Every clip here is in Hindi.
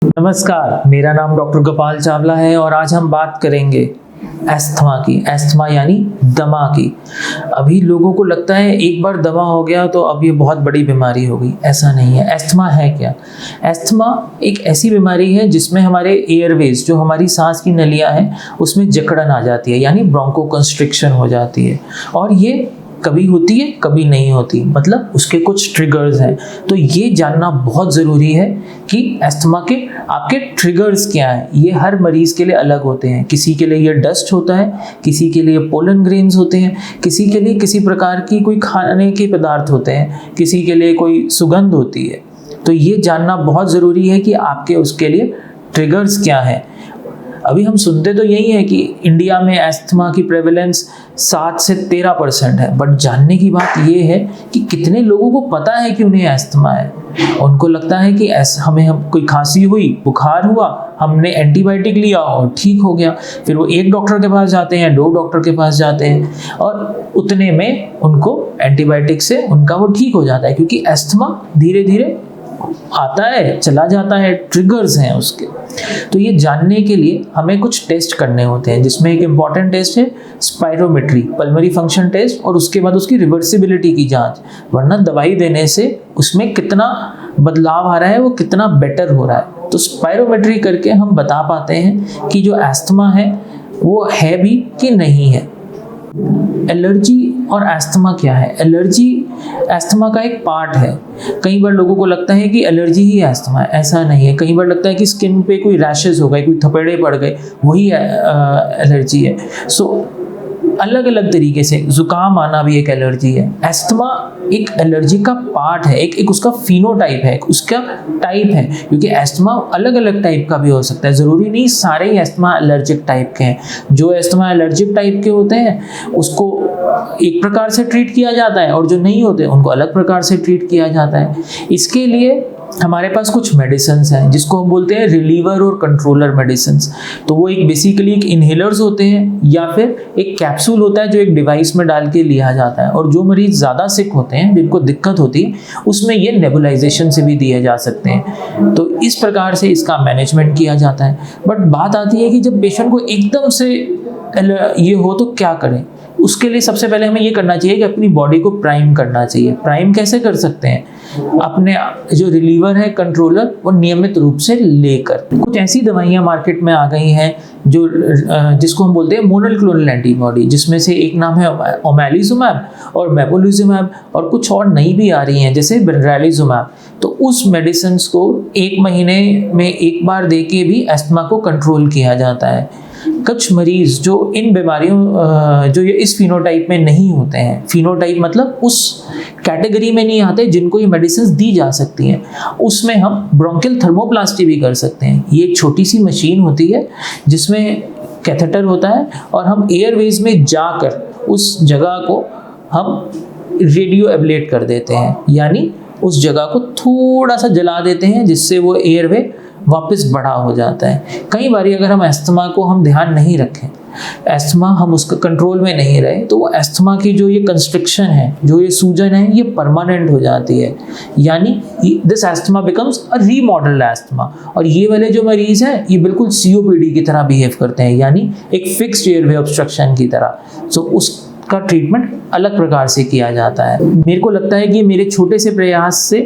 नमस्कार, मेरा नाम डॉक्टर गोपाल चावला है और आज हम बात करेंगे एस्थमा की। एस्थमा यानी दमा की। अभी लोगों को लगता है एक बार दमा हो गया तो अब ये बहुत बड़ी बीमारी हो गई। ऐसा नहीं है। एस्थमा है क्या? एस्थमा एक ऐसी बीमारी है जिसमें हमारे एयरवेज, जो हमारी सांस की नलियां हैं, उसमें जकड़न आ जाती है, यानी ब्रोंकोकंस्ट्रिक्शन हो जाती है। और ये कभी होती है, कभी नहीं होती, मतलब उसके कुछ ट्रिगर्स हैं। तो ये जानना बहुत ज़रूरी है कि एस्थमा के आपके ट्रिगर्स क्या हैं। ये हर मरीज़ के लिए अलग होते हैं। किसी के लिए ये डस्ट होता है, किसी के लिए पोलन ग्रेन्स होते हैं, किसी के लिए किसी प्रकार की कोई खाने के पदार्थ होते हैं, किसी के लिए कोई सुगंध होती है। तो ये जानना बहुत ज़रूरी है कि आपके उसके लिए ट्रिगर्स क्या हैं। अभी हम सुनते तो यही है कि इंडिया में एस्थमा की प्रेवलेंस 7 से 13% है, बट जानने की बात ये है कि कितने लोगों को पता है कि उन्हें एस्थमा है। उनको लगता है कि हम कोई खांसी हुई, बुखार हुआ, हमने एंटीबायोटिक लिया और ठीक हो गया। फिर वो एक डॉक्टर के पास जाते हैं, 2 डॉक्टर के पास जाते हैं और उतने में उनको एंटीबायोटिक से उनका वो ठीक हो जाता है, क्योंकि एस्थमा धीरे धीरे आता है, चला जाता है, ट्रिगर्स हैं उसके। तो ये जानने के लिए हमें कुछ टेस्ट करने होते हैं, जिसमें एक इम्पॉर्टेंट टेस्ट है स्पायरोमेट्री, पल्मोनरी फंक्शन टेस्ट, और उसके बाद उसकी रिवर्सिबिलिटी की जांच। वरना दवाई देने से उसमें कितना बदलाव आ रहा है, वो कितना बेटर हो रहा है। तो स्पायरोमेट्री करके हम बता पाते हैं कि जो एस्थमा है वो है भी कि नहीं है। एलर्जी और एस्थमा क्या है? एलर्जी एस्थमा का एक पार्ट है। कई बार लोगों को लगता है कि एलर्जी ही एस्थमा है। ऐसा नहीं है। कई बार लगता है कि स्किन पे कोई रैशेस हो गए, कोई थपेड़े पड़ गए, वही एलर्जी है। सो अलग अलग तरीके से जुकाम आना भी एक एलर्जी है। एस्थमा एक एलर्जी का पार्ट है, एक उसका फिनोटाइप है, उसका टाइप है, क्योंकि एस्थमा अलग अलग टाइप का भी हो सकता है। ज़रूरी नहीं सारे ही एस्थमा एलर्जिक टाइप के हैं। जो एस्थमा एलर्जिक टाइप के होते हैं उसको एक प्रकार से ट्रीट किया जाता है, और जो नहीं होते उनको अलग प्रकार से ट्रीट किया जाता है। इसके लिए हमारे पास कुछ मेडिसिन्स हैं जिसको हम बोलते हैं रिलीवर और कंट्रोलर मेडिसिन्स। तो वो एक बेसिकली एक इनहेलर्स होते हैं, या फिर एक कैप्सूल होता है जो एक डिवाइस में डाल के लिया जाता है। और जो मरीज ज़्यादा सिक होते हैं, जिनको दिक्कत होती है, उसमें ये नेबुलाइजेशन से भी दिए जा सकते हैं। तो इस प्रकार से इसका मैनेजमेंट किया जाता है। बट बात आती है कि जब पेशेंट को एकदम से ये हो तो क्या करें। उसके लिए सबसे पहले हमें ये करना चाहिए कि अपनी बॉडी को प्राइम करना चाहिए। प्राइम कैसे कर सकते हैं? अपने जो रिलीवर है, कंट्रोलर, वो नियमित रूप से लेकर। कुछ ऐसी दवाइयाँ मार्केट में आ गई हैं जो जिसको हम बोलते हैं मोनोक्लोनल एंटीबॉडी, जिसमें से एक नाम है ओमैलिजुमैब और मेपोलिजुमैब, और कुछ और नई भी आ रही हैं जैसे बेनरेलिजुमैब। तो उस मेडिसिन को 1 महीने में एक बार दे के भी एस्थमा को कंट्रोल किया जाता है। कुछ मरीज जो इन बीमारियों जो ये इस फिनोटाइप में नहीं होते हैं, फिनोटाइप मतलब उस कैटेगरी में नहीं आते जिनको ये मेडिसिन दी जा सकती हैं, उसमें हम ब्रोंकियल थर्मोप्लास्टी भी कर सकते हैं। ये एक छोटी सी मशीन होती है जिसमें कैथेटर होता है, और हम एयरवेज में जाकर उस जगह को हम रेडियो एब्लेट कर देते हैं, यानी उस जगह को थोड़ा सा जला देते हैं, जिससे वो एयरवे वापस बड़ा हो जाता है। कई बार अगर हम एस्थमा को हम ध्यान नहीं रखें, एस्थमा हम उसका कंट्रोल में नहीं रहे, तो वो एस्थमा की जो ये कंस्ट्रिक्शन है, जो ये सूजन है, ये परमानेंट हो जाती है। यानी this asthma becomes a remodelled asthma. और ये वाले जो मरीज हैं ये बिल्कुल COPD की तरह बिहेव करते हैं, यानी एक फिक्स्ड एयरवे ऑब्स्ट्रक्शन की तरह। सो उसका ट्रीटमेंट अलग प्रकार से किया जाता है। मेरे को लगता है कि मेरे छोटे से प्रयास से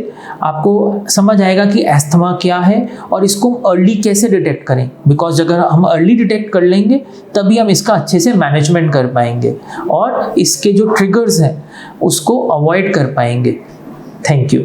आपको समझ आएगा कि एस्थमा क्या है और इसको हम अर्ली कैसे डिटेक्ट करें। बिकॉज अगर हम अर्ली डिटेक्ट कर लेंगे तभी हम इसका अच्छे से मैनेजमेंट कर पाएंगे और इसके जो ट्रिगर्स हैं उसको अवॉइड कर पाएंगे। Thank you.